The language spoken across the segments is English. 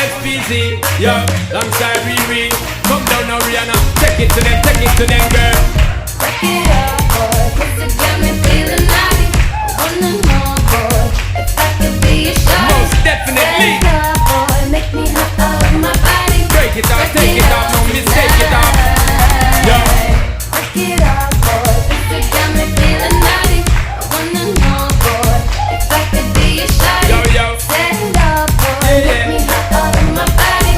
SPZ, yo, alongside Riri. Come down now, Rihanna, take it to them, girl. Back it up, boy, 'cause it got me feeling naughty. I wanna know, boy, if I could be your shawty. Most definitely. Stand up, boy, make me hot all of my body. Break it off, take it off, no mistake it off. Yo. Break it up, boy, 'cause it got me feeling naughty. I wanna know, boy, if I could be your shawty. Yo, yo. Stand up, boy, Yeah, make me hot all of my body.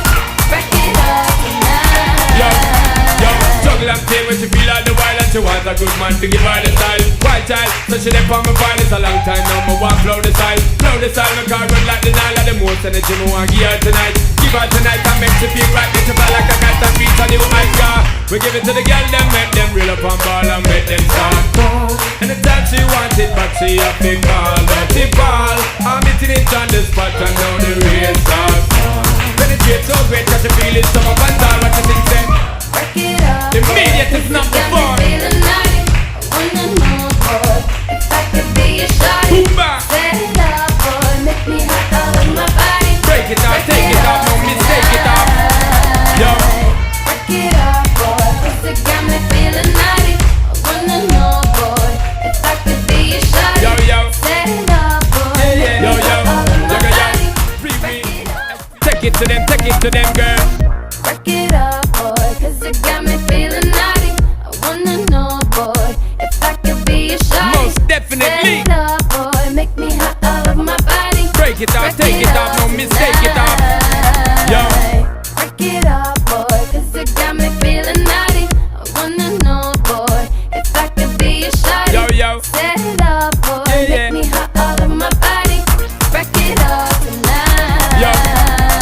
Break it up tonight. Yo, juggle and play when she feel all the while and she wants a good man to give her the style. Wild child, so she left on my file. It's a long time now, me want flow the style. Flow the style, my car run like the Nile. Of the most energy me want give her tonight. Give her tonight and make she feel right. Make she feel like a cat and beat a new ice car. We give it to the girl, them make them reel up on ball and make them start. Anytime she want it, but she have to call. Dirty ball, I'm hitting it on the spot and now the race starts. Penetrate so great, cause she feel it so up and down. What you think, say? Break it up. Immediate is not before. Feeling naughty. I wanna know, boy, if I could be your shawty. Boomba. Set it up, boy, make me hot all of my body. Break it off, take it off, no mistake it off. Yo. Break it up, boy, 'cause it got me feeling naughty. I wanna know, boy, if I could be your shawty. Yo, yo. Set it up, boy, Yeah, make yo, me yo. hot all of my Yo, yo. body. Free Break me. it up. Take it to them, girl. Break it up, boy, 'cause it got me feeling naughty. I wanna know, boy, if I could be your shawty. Most definitely. Set it up, boy, make me hot all of my body. Break it off, take it off, no mistake it off. Yo. Break it up, boy, 'cause it got me feeling naughty. I wanna know, boy, if I could be your shawty. Yo, yo. Set it up, boy, Yeah, yeah. make me hot all of my body. Break it up tonight.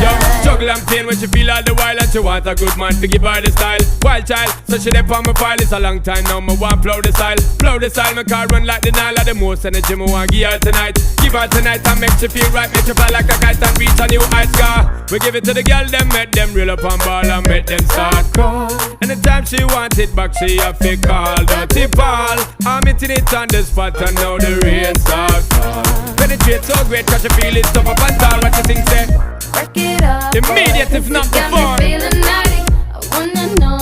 Yo, juggle and pain when she feel all the while and she want a good man to give her the style. Wild child, so she left on my file. It's a long time now, me want flow the style. Flow the style, my car run like the Nile. Of the most energy me want give her tonight. Give her tonight and make she feel right. Make she fly like a kite and reach a new high scar. We give it to the girl, them make them reel up on ball and make them start call. Anytime she want it back, she have to call. Dirty ball, I'm hitting it on the spot and now the rain starts. Penetrate so great, cause she feel it tough up and down. What you think, say? Break it up, Immediate, boy, if not 'cause it got me before. feeling naughty. I wanna know,